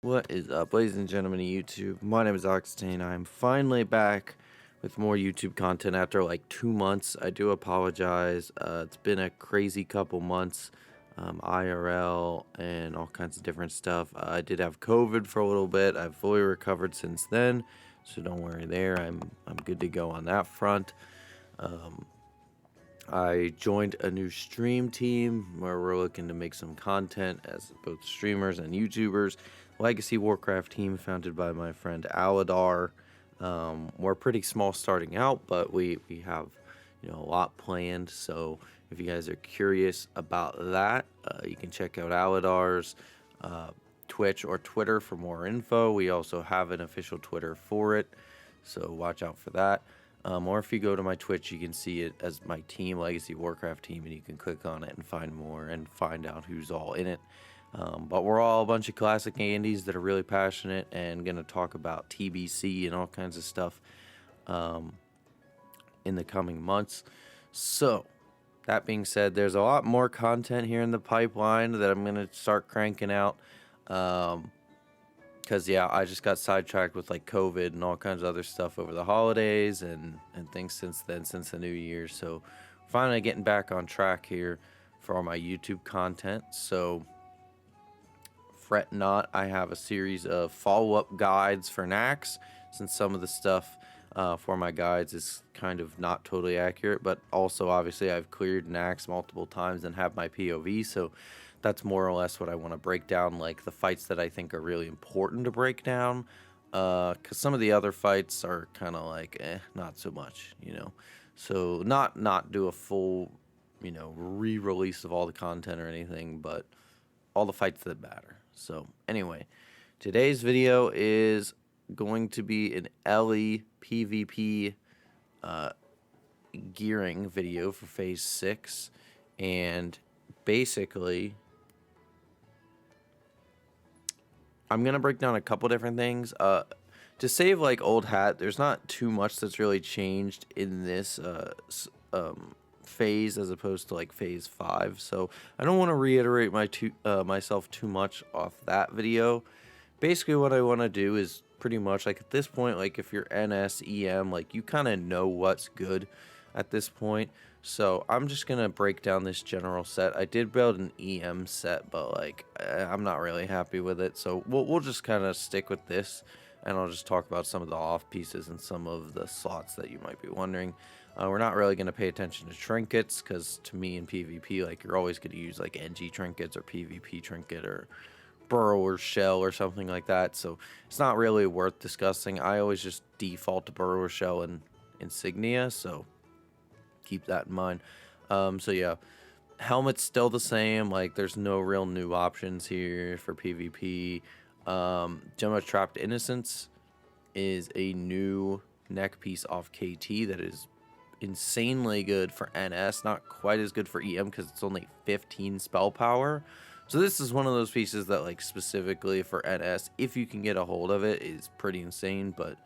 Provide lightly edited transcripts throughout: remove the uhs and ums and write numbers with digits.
What is up, ladies and gentlemen of YouTube? My name is Oxtane. I'm finally back with more YouTube content after like 2 months. I do apologize. It's been a crazy couple months, IRL and all kinds of different stuff. I did have COVID for a little bit. I've fully recovered since then, so don't worry there. I'm good to go on that front. I joined a new stream team where we're looking to make some content as both streamers and YouTubers. Legacy Warcraft team founded by my friend Aladar. We're pretty small starting out, but we have a lot planned. So if you guys are curious about that, you can check out Aladar's Twitch or Twitter for more info. We also have an official Twitter for it, so watch out for that. Or if you go to my Twitch, you can see it as my team, Legacy Warcraft team, and you can click on it and find more and find out who's all in it. But we're all a bunch of classic Andes that are really passionate and going to talk about TBC and all kinds of stuff in the coming months. So, that being said, there's a lot more content here in the pipeline that I'm going to start cranking out. Because, yeah, I just got sidetracked with, like, COVID and all kinds of other stuff over the holidays and things since then, since the new year. So, finally getting back on track here for all my YouTube content. So, fret not, I have a series of follow-up guides for Nax, since some of the stuff for my guides is kind of not totally accurate. But also, obviously, I've cleared Nax multiple times and have my POV, so that's more or less what I want to break down, like the fights that I think are really important to break down, because some of the other fights are kind of like, not so much, So not do a full, re-release of all the content or anything, but all the fights that matter. So anyway, today's video is going to be an Ellie PvP gearing video for Phase 6, and basically I'm going to break down a couple different things. To save like old hat, there's not too much that's really changed in this phase as opposed to like Phase 5. So I don't want to reiterate myself too much off that video. Basically what I want to do is pretty much like at this point, like if you're NS, EM, like you kind of know what's good at this point. So I'm just going to break down this general set. I did build an EM set, but like I'm not really happy with it. So we'll just kind of stick with this, and I'll just talk about some of the off pieces and some of the slots that you might be wondering. We're not really going to pay attention to trinkets, because to me in PvP, like you're always going to use like NG trinkets or PvP trinket or burrower shell or something like that. So it's not really worth discussing. I always just default to burrower shell and insignia, so keep that in mind. So yeah, helmet's still the same. Like there's no real new options here for PvP. Gem of Trapped Innocence is a new neck piece off KT that is insanely good for NS, not quite as good for EM because it's only 15 spell power. So this is one of those pieces that like specifically for NS, if you can get a hold of it, is pretty insane. But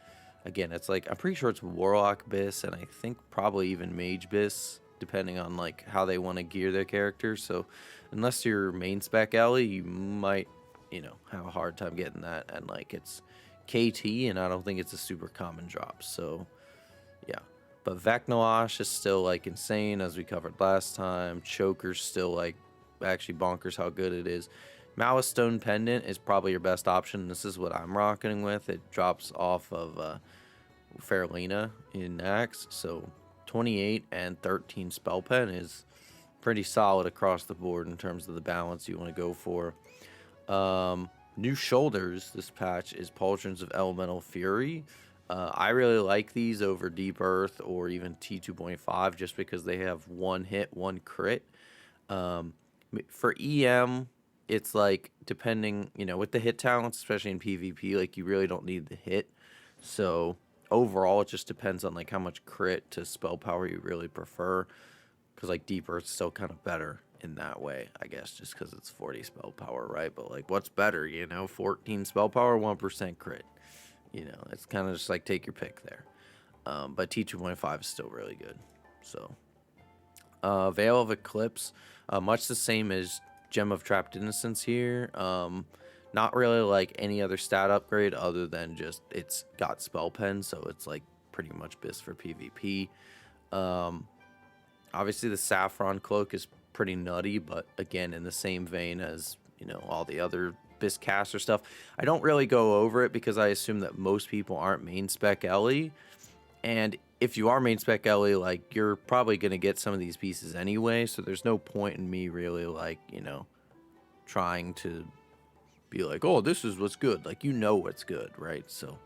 again, it's like, I'm pretty sure it's Warlock Bis, and I think probably even Mage Bis, depending on like how they want to gear their characters. So unless you're main spec Ellie, you might, have a hard time getting that. And like it's KT, and I don't think it's a super common drop. So yeah. But Vecnalash is still like insane, as we covered last time. Choker's still like actually bonkers how good it is. Maoistone Pendant is probably your best option. This is what I'm rocking with. It drops off of Faralina in Nax, so 28 and 13 spell pen is pretty solid across the board in terms of the balance you want to go for. New shoulders this patch is Pauldrons of Elemental Fury. I really like these over Deep Earth or even T2.5 just because they have one hit, one crit. For EM, it's like depending, with the hit talents, especially in PvP, like you really don't need the hit. So overall, it just depends on like how much crit to spell power you really prefer. Because like Deep Earth's still kind of better in that way, I guess, just because it's 40 spell power, right? But like, what's better, 14 spell power, 1% crit. It's kind of just like take your pick there. But T2.5 is still really good. So Veil of Eclipse, much the same as Gem of Trapped Innocence here. Not really like any other stat upgrade other than just it's got spell pen, so it's like pretty much best for PvP. Obviously the Saffron Cloak is pretty nutty, but again, in the same vein as, you know, all the other BIS caster stuff. I don't really go over it because I assume that most people aren't main spec Ellie, and if you are main spec Ellie, like, you're probably going to get some of these pieces anyway, so there's no point in me really, like, you know, trying to be like, oh, this is what's good. Like, you know what's good, right? So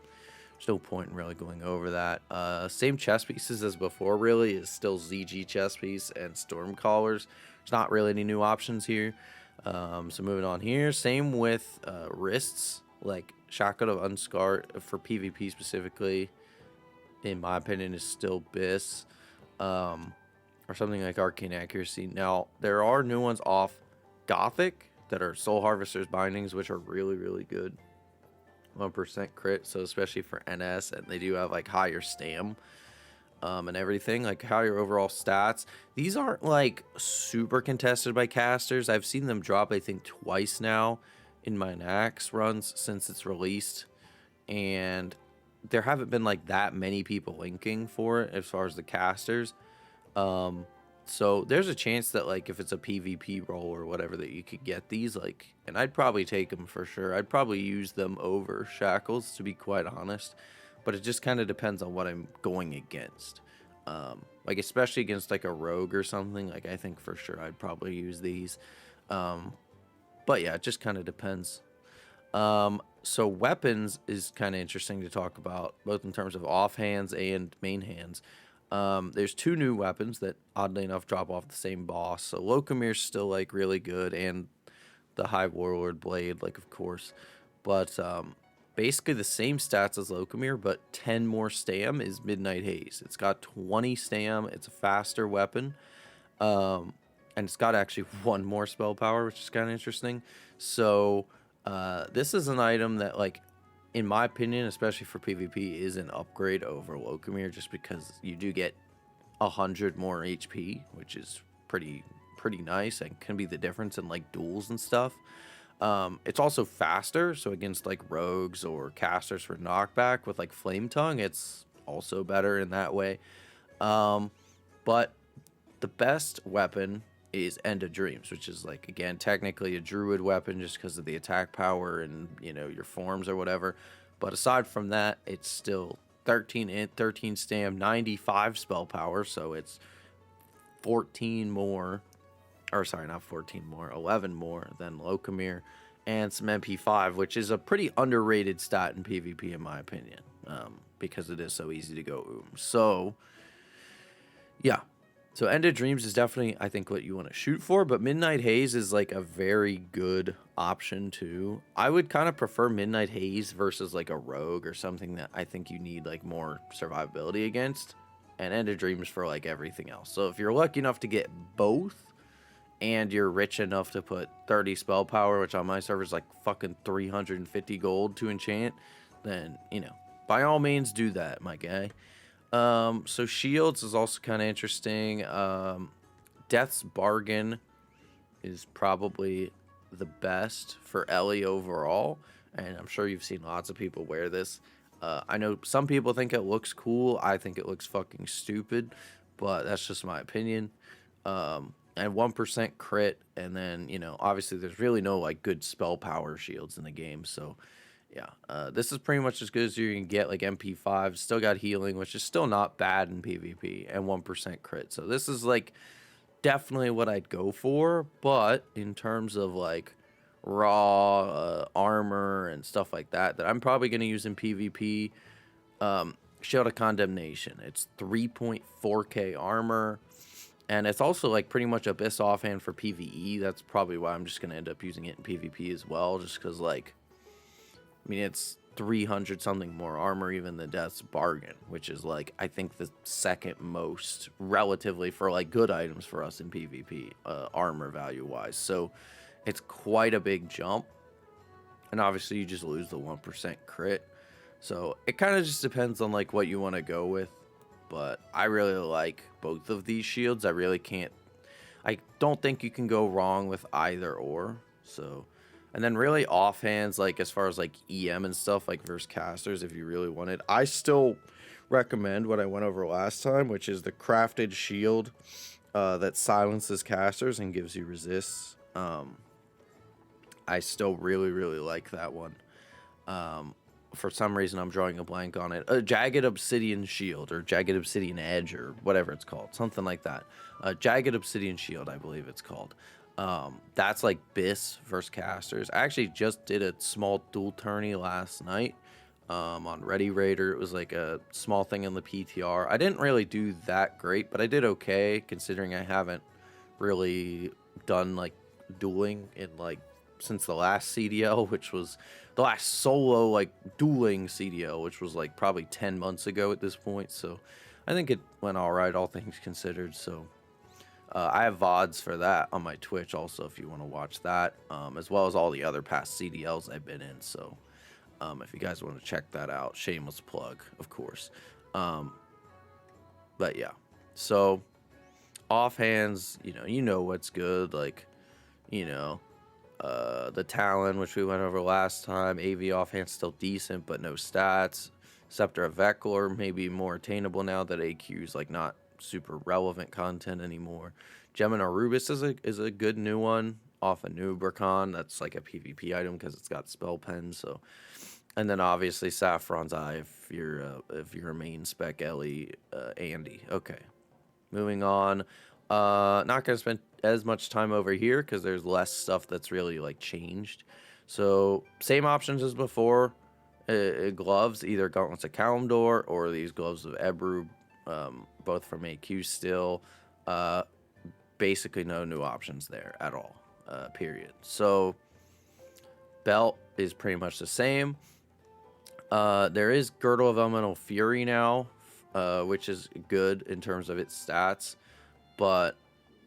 there's no point in really going over that. Same chest pieces as before, really, is still ZG chest piece and storm collars. There's not really any new options here. So moving on here, same with wrists, like Shotgun of Unscarred for PvP specifically, in my opinion, is still BIS. Or something like Arcane Accuracy. Now, there are new ones off Gothic that are Soul Harvester's Bindings, which are really, really good. 1% crit, so especially for NS, and they do have like higher stam and everything, like higher overall stats. These aren't like super contested by casters. I've seen them drop, I think, twice now in my Nax runs since it's released, and there haven't been like that many people linking for it as far as the casters. So there's a chance that, like, if it's a PvP role or whatever, that you could get these, like, and I'd probably take them for sure. I'd probably use them over Shackles, to be quite honest, but it just kind of depends on what I'm going against. Like, especially against like a rogue or something, like, I think for sure I'd probably use these. But yeah, it just kind of depends. So weapons is kind of interesting to talk about, both in terms of offhands and main hands. There's two new weapons that, oddly enough, drop off the same boss. So Locomir's still, like, really good, and the High Warlord Blade, like, of course. But basically the same stats as Locomir, but 10 more stam is Midnight Haze. It's got 20 stam. It's a faster weapon. And it's got actually one more spell power, which is kind of interesting. So this is an item that, like, in my opinion, especially for PvP, is an upgrade over Locomir, just because you do get 100 more HP, which is pretty nice, and can be the difference in like duels and stuff. It's also faster, so against like rogues or casters for knockback with like Flame Tongue, it's also better in that way. But the best weapon is End of Dreams, which is, like, again, technically a druid weapon just because of the attack power and, you know, your forms or whatever. But aside from that, it's still 13 int, 13 stam, 95 spell power, so it's 14 more, or sorry, not 14 more, 11 more than Locomir, and some MP5, which is a pretty underrated stat in PvP, in my opinion, because it is so easy to go So, yeah. So End of Dreams is definitely, I think, what you want to shoot for, but Midnight Haze is, like, a very good option, too. I would kind of prefer Midnight Haze versus, like, a rogue or something that I think you need, like, more survivability against, and End of Dreams for, like, everything else. So if you're lucky enough to get both, and you're rich enough to put 30 spell power, which on my server is, like, fucking 350 gold to enchant, then, you know, by all means do that, my guy. So shields is also kind of interesting. Death's Bargain is probably the best for Ellie overall, and I'm sure you've seen lots of people wear this. I know some people think it looks cool. I think it looks fucking stupid, but that's just my opinion. And 1% crit, and then, you know, obviously there's really no, like, good spell power shields in the game, so yeah, this is pretty much as good as you can get. Like, MP5 still got healing, which is still not bad in PvP, and 1% crit. So this is, like, definitely what I'd go for. But in terms of, like, raw armor and stuff like that I'm probably going to use in PvP, Shield of Condemnation. It's 3.4k armor, and it's also, like, pretty much a BIS offhand for PvE. That's probably why I'm just going to end up using it in PvP as well, just because, like, I mean, it's 300 something more armor even than Death's Bargain, which is, like, I think the second most relatively for, like, good items for us in PvP, armor value wise. So it's quite a big jump, and obviously you just lose the 1% crit. So it kind of just depends on, like, what you want to go with, but I really like both of these shields. I don't think you can go wrong with either or. So And then really offhands, like as far as like EM and stuff, like versus casters, if you really wanted, I still recommend what I went over last time, which is the crafted shield that silences casters and gives you resists. I still really like that one. For some reason, I'm drawing a blank on it. A Jagged Obsidian Shield, or Jagged Obsidian Edge, or whatever it's called. Something like that. Jagged Obsidian Shield, I believe it's called. That's like BIS versus casters. I actually just did a small dual tourney last night on Ready Raider. It was like a small thing in the PTR. I didn't really do that great, but I did okay, considering I haven't really done like dueling in like since the last CDL, which was the last solo like dueling CDL, which was like probably 10 months ago at this point. So I think it went all right, all things considered. So I have VODs for that on my Twitch also, if you want to watch that, as well as all the other past CDLs I've been in. So if you guys want to check that out, shameless plug, of course. But yeah, so offhands, you know what's good, like, the Talon, which we went over last time. AV offhand still decent, but no stats. Scepter of Vekor maybe more attainable now that AQ is like not super relevant content anymore. Gemin Arubis is a good new one off a new Burkhan. That's like a PvP item because it's got spell pen. So, and then obviously Saffron's Eye if you're a main spec Ellie Andy. Okay, moving on. Not gonna spend as much time over here because there's less stuff that's really like changed. So same options as before. Gloves, either Gauntlets of Kalimdor or these Gloves of Ebru, both from AQ still. Basically no new options there at all, period. So belt is pretty much the same. There is Girdle of Elemental Fury now, which is good in terms of its stats. But,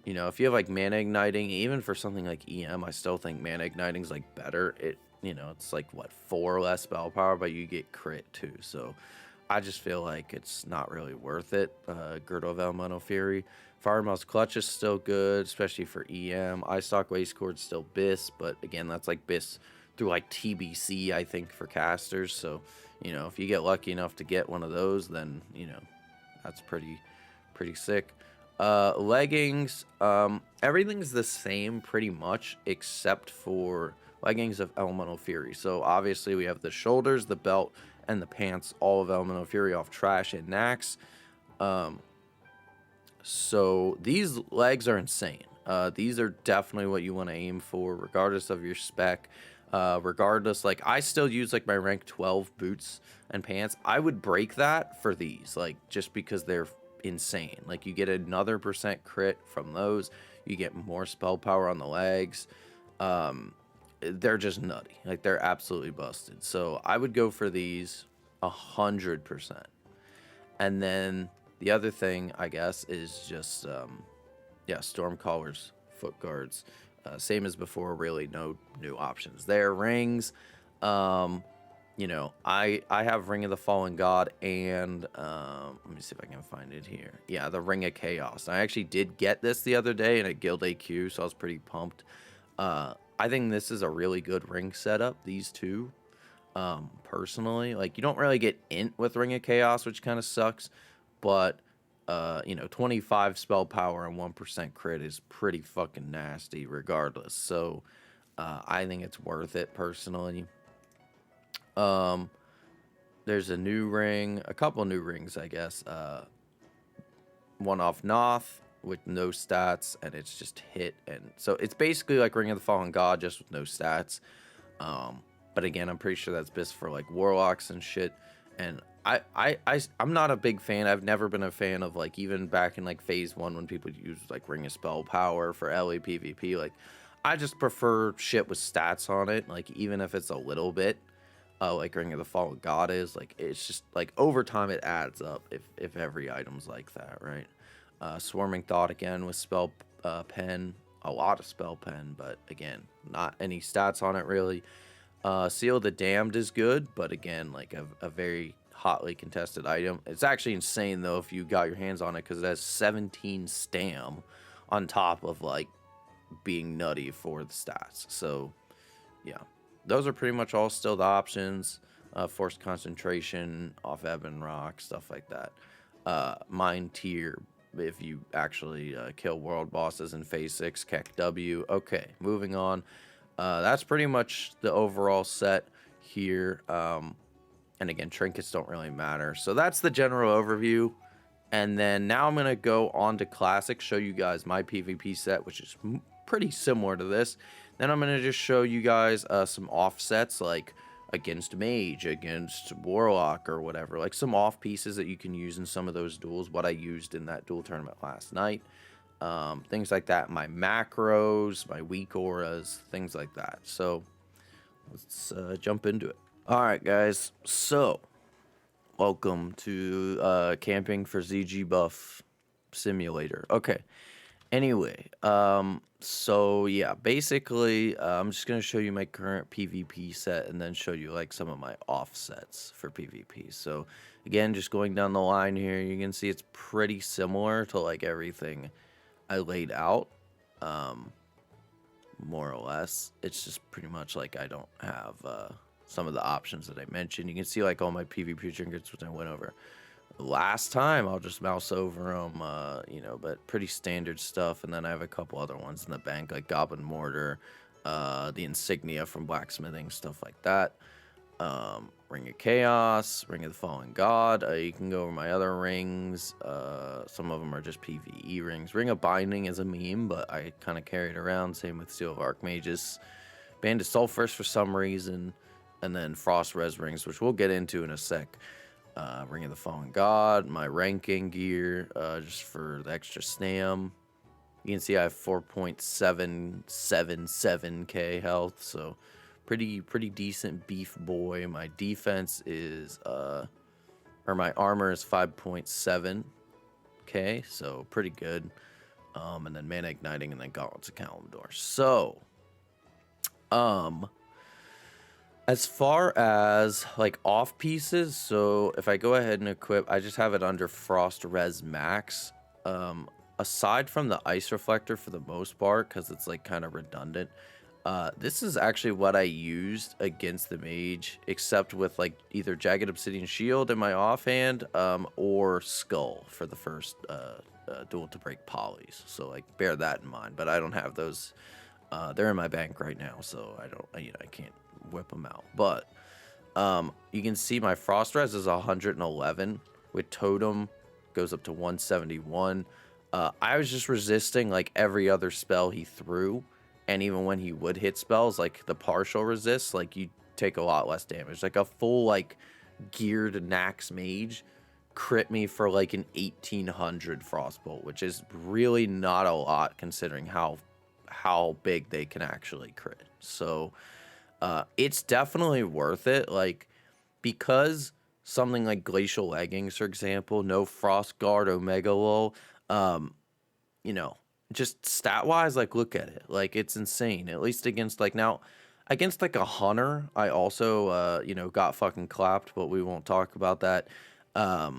if you have like Mana Igniting, even for something like EM, I still think Mana Igniting is like better. It's like what, 4 less spell power, but you get crit too. So I just feel like it's not really worth it. Girdle of Elemental Fury. Firemouse Clutch is still good, especially for EM. Eyestock Wastecord still BIS, but again, that's like BIS through like TBC, I think, for casters. So, if you get lucky enough to get one of those, then, that's pretty sick. Leggings, everything's the same pretty much except for Leggings of Elemental Fury. So obviously we have the shoulders, the belt, and the pants, all of Elemental Fury off Trash and Nax. So these legs are insane. These are definitely what you want to aim for, regardless of your spec. Regardless, like I still use like my rank 12 boots and pants. I would break that for these, like just because they're insane. Like you get another % crit from those. You get more spell power on the legs. They're just nutty. Like they're absolutely busted. So I would go for these 100%. And then the other thing, I guess, is just Stormcaller's foot guards. Same as before, really no new options there. Rings, I have Ring of the Fallen God and let me see if I can find it here. Yeah, the Ring of Chaos. I actually did get this the other day in a Guild AQ, so I was pretty pumped. I think this is a really good ring setup, these two. Personally, like you don't really get int with Ring of Chaos, which kind of sucks, but 25 spell power and 1% crit is pretty fucking nasty regardless. So I think it's worth it personally. There's a new ring, a couple new rings, I guess. One off Noth with no stats, and it's just hit, and so it's basically like Ring of the Fallen God, just with no stats. But again, I'm pretty sure that's best for like warlocks and shit. And I'm not a big fan. I've never been a fan of like even back in like phase 1 when people use like Ring of Spell Power for LE PvP. Like I just prefer shit with stats on it. Like even if it's a little bit, like Ring of the Fallen God is, like it's just like over time it adds up if every item's like that, right? Swarming Thought again with spell pen, a lot of spell pen, but again, not any stats on it really. Seal the Damned is good, but again, like a very hotly contested item. It's actually insane though if you got your hands on it, because it has 17 stam on top of like being nutty for the stats. So yeah, those are pretty much all still the options. Forced concentration, off Ebon Rock, stuff like that. Mind tier, if you actually kill world bosses in phase 6, Keck W. Okay, moving on. That's pretty much the overall set here. And again, trinkets don't really matter. So that's the general overview. And then now I'm going to go on to Classic, show you guys my PvP set, which is pretty similar to this. Then I'm going to just show you guys some offsets, like against Mage, against Warlock, or whatever. Like some off pieces that you can use in some of those duels, what I used in that duel tournament last night. Things like that, my macros, my weak auras, things like that. So let's jump into it. All right, guys. So welcome to Camping for ZG Buff Simulator. Okay. Anyway, so yeah, basically, I'm just gonna show you my current PvP set and then show you like some of my offsets for PvP. So again, just going down the line here, you can see it's pretty similar to like everything I laid out, more or less. It's just pretty much like I don't have some of the options that I mentioned. You can see like all my PvP trinkets, which I went over last time. I'll just mouse over them, you know, but pretty standard stuff. And then I have a couple other ones in the bank, like Goblin Mortar, the insignia from blacksmithing, stuff like that. Ring of Chaos, Ring of the Fallen God. You can go over my other rings. Some of them are just PvE rings. Ring of Binding is a meme, but I kind of carry it around. Same with Seal of Archmages. Band of Sulfurs for some reason. And then Frost Res rings, which we'll get into in a sec. Ring of the Fallen God, my ranking gear, just for the extra snam. You can see I have 4.777k health, so pretty decent beef boy. My defense is, or my armor is 5.7k, so pretty good. And then Mana Igniting, and then Gauntlets of Kalimdor. So, as far as like off pieces, so if I go ahead and equip, I just have it under Frost Res Max. Aside from the Ice Reflector for the most part, because it's like kind of redundant, this is actually what I used against the Mage, except with like either Jagged Obsidian Shield in my offhand, or Skull for the first duel to break polys. So like bear that in mind, but I don't have those. They're in my bank right now, so I don't, you know, I can't whip them out. But you can see my Frost Res is 111 with Totem, goes up to 171. I was just resisting like every other spell he threw, and even when he would hit spells like the partial resist, like you take a lot less damage. Like a full like geared Nax Mage crit me for like an 1800 Frostbolt, which is really not a lot considering how big they can actually crit. So it's definitely worth it, like, because something like Glacial Leggings, for example, no Frost Guard, Omega Lull, you know, just stat wise, like, look at it, like, it's insane. At least against like, now against like a Hunter, I also you know, got fucking clapped, but we won't talk about that. I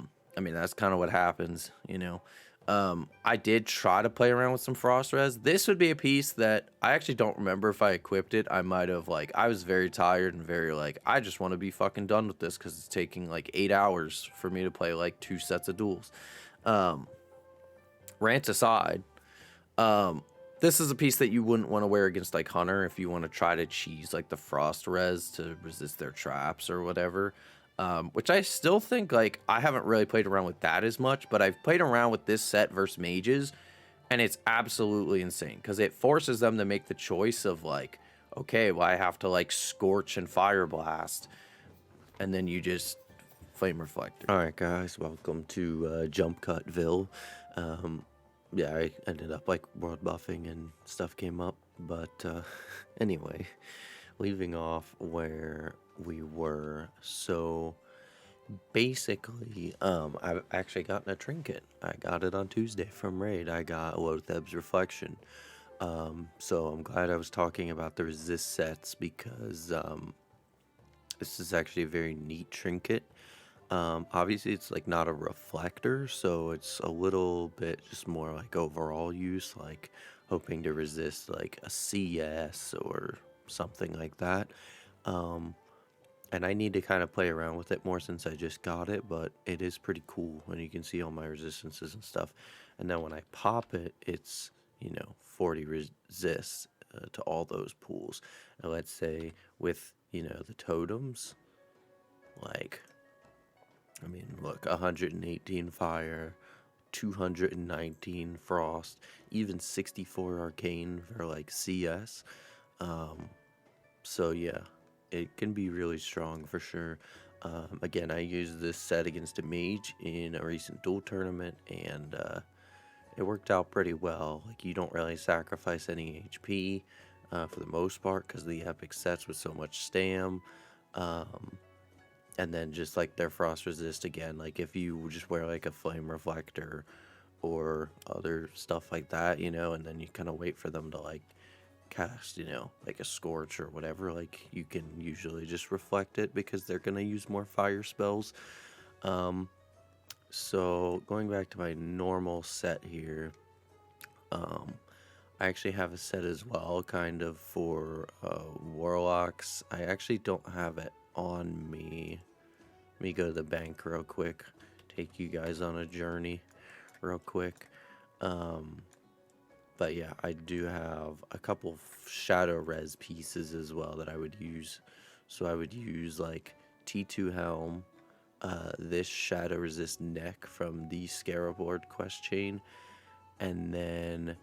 mean, that's kind of what happens, you know. I did try to play around with some Frost Res. This would be a piece that I actually don't remember if I equipped it. I might have, like, I was very tired and very, like, I just want to be fucking done with this because it's taking, like, 8 hours for me to play, like, 2 sets of duels. Rant aside, this is a piece that you wouldn't want to wear against, like, Hunter if you want to try to cheese, like, the Frost Res to resist their traps or whatever. Which I still think, like, I haven't really played around with that as much, but I've played around with this set versus mages, and it's absolutely insane, because it forces them to make the choice of, like, okay, well, I have to, like, Scorch and Fire Blast, and then you just Flame Reflector. Alright, guys, welcome to Jump Cutville. Yeah, I ended up, like, world buffing and stuff came up, but, anyway, leaving off where we were, so basically, I've actually gotten a trinket. I got it on Tuesday from Raid. I got Lotheb's Reflection. So I'm glad I was talking about the resist sets, because this is actually a very neat trinket. Obviously it's like not a reflector, so it's a little bit just more like overall use, like hoping to resist like a CS or something like that. And I need to kind of play around with it more since I just got it, but it is pretty cool, and you can see all my resistances and stuff. And then when I pop it, it's, 40 resists to all those pools. And let's say with, the totems, like, I mean, look, 118 fire, 219 frost, even 64 arcane for like CS. So yeah, it can be really strong for sure. Again, I used this set against a mage in a recent duel tournament, and it worked out pretty well. Like, you don't really sacrifice any HP for the most part because the epic sets with so much stam. And then just like their frost resist again, like if you just wear like a flame reflector or other stuff like that, and then you kind of wait for them to like cast, like a scorch or whatever, like you can usually just reflect it because they're gonna use more fire spells. So going back to my normal set here, I actually have a set as well, kind of for warlocks. I actually don't have it on me. Let me go to the bank real quick, take you guys on a journey real quick. But yeah, I do have a couple of shadow res pieces as well that I would use. So I would use like T2 helm, this shadow resist neck from the Scarabord quest chain, and then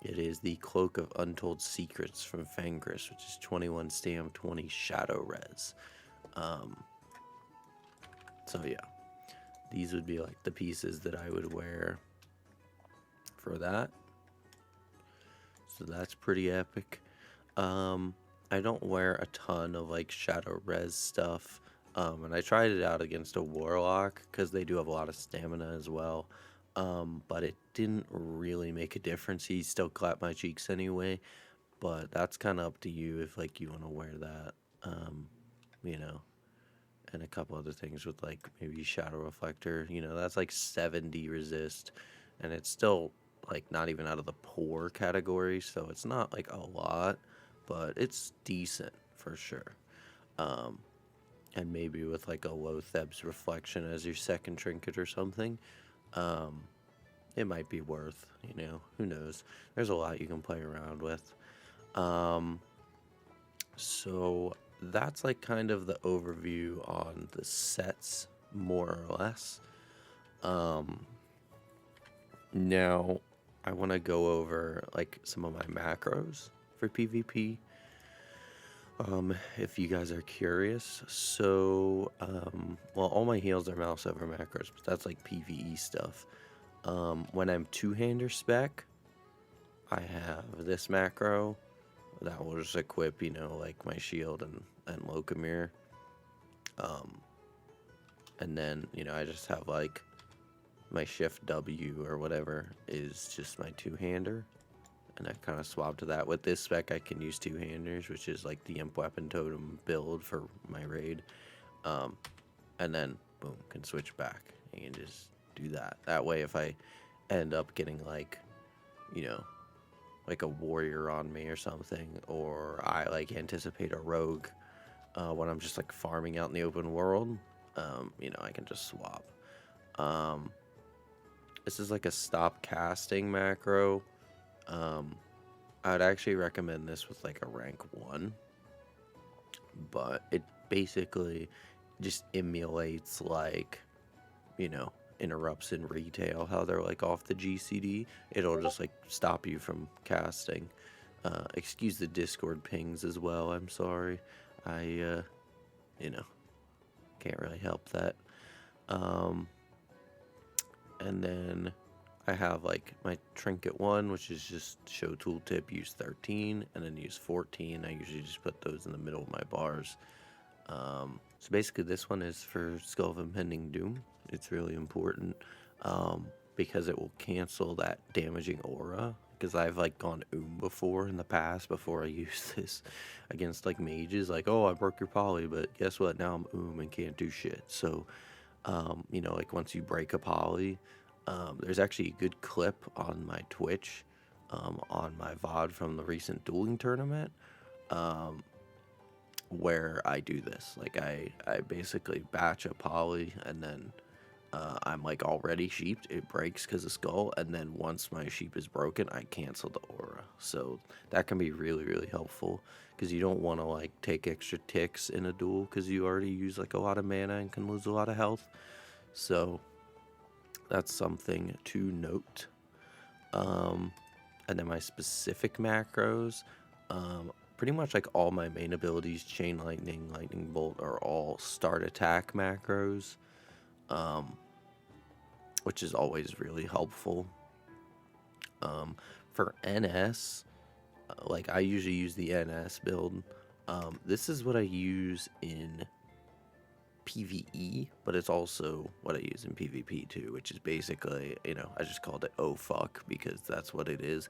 it is the Cloak of Untold Secrets from Fangris, which is 21 stam, 20 shadow res. So yeah, these would be like the pieces that I would wear for that. So that's pretty epic. I don't wear a ton of like shadow res stuff. And I tried it out against a warlock because they do have a lot of stamina as well. But it didn't really make a difference. He still clapped my cheeks anyway. But that's kind of up to you if like you want to wear that. And a couple other things with like maybe shadow reflector. That's like 70 resist, and it's still like not even out of the poor category, so it's not like a lot, but it's decent for sure. And maybe with like a low Thebs reflection as your second trinket or something, it might be worth, who knows. There's a lot you can play around with. So that's like kind of the overview on the sets, more or less. Now I want to go over like some of my macros for PvP, if you guys are curious. So well, all my heals are mouse over macros, but that's like PvE stuff. When I'm two-hander spec, I have this macro that will just equip, like my shield and Locomir. And then, I just have like my shift W or whatever is just my two-hander. And I kind of swap to that. With this spec, I can use two-handers, which is like the Imp Weapon Totem build for my raid. And then, boom, can switch back. You can just do that. That way, if I end up getting like, like a warrior on me or something, or I like anticipate a rogue when I'm just like farming out in the open world, I can just swap. This is like a stop casting macro. I would actually recommend this with like a rank 1, but it basically just emulates like, interrupts in retail, how they're like off the GCD. It'll just like stop you from casting. Excuse the Discord pings as well, I'm sorry. I can't really help that. And then I have like my Trinket 1, which is just show tooltip, use 13, and then use 14. I usually just put those in the middle of my bars. So basically this one is for Skull of Impending Doom. It's really important because it will cancel that damaging aura. Because I've like gone before in the past, before I use this against like mages, like, oh, I broke your poly, but guess what, now I'm and can't do shit. So like once you break a poly, there's actually a good clip on my Twitch on my VOD from the recent dueling tournament, where I do this. Like I basically batch a poly, and then I'm like already sheeped. It breaks because of skull, and then once my sheep is broken, I cancel the aura. So that can be really, really helpful, because you don't want to like take extra ticks in a duel because you already use like a lot of mana and can lose a lot of health. So that's something to note. And then my specific macros, pretty much like all my main abilities, Chain Lightning, Lightning Bolt, are all start attack macros, which is always really helpful. For NS, like I usually use the NS build. This is what I use in PvE, but it's also what I use in PvP too, which is basically, I just called it oh fuck because that's what it is.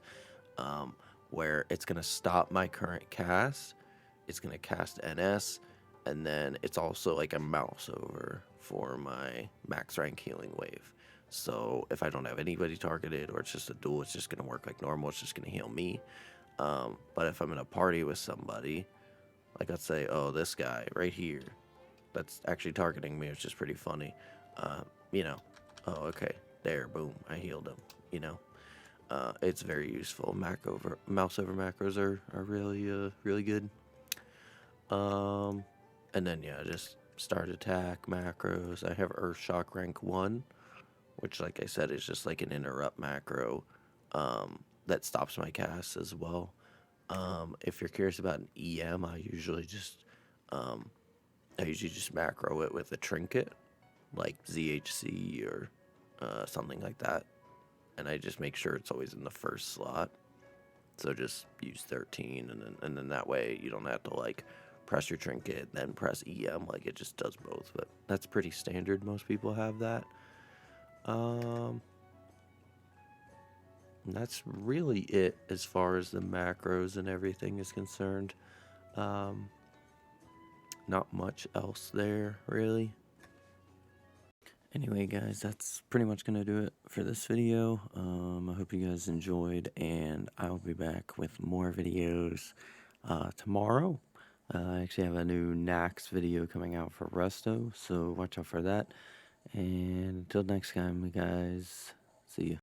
Where it's gonna stop my current cast, it's gonna cast NS, and then it's also like a mouse over for my max rank healing wave. So if I don't have anybody targeted, or it's just a duel, it's just gonna work like normal, it's just gonna heal me. But if I'm in a party with somebody, like let's say, oh, this guy right here, that's actually targeting me, which is pretty funny. Oh, okay, there, boom, I healed him. It's very useful. Mouse over macros are really really good. And then yeah, just start attack macros. I have Earth Shock rank 1, which like I said is just like an interrupt macro that stops my cast as well. If you're curious about an EM, I usually just macro it with a Trinket, like ZHC or something like that. And I just make sure it's always in the first slot. So just use 13, and then that way you don't have to like press your Trinket, then press EM. Like it just does both. But that's pretty standard. Most people have that. And that's really it as far as the macros and everything is concerned. Not much else there, really. Anyway, guys, that's pretty much going to do it for this video. I hope you guys enjoyed, and I'll be back with more videos tomorrow. I actually have a new Nax video coming out for Resto, so watch out for that. And until next time, guys, see you.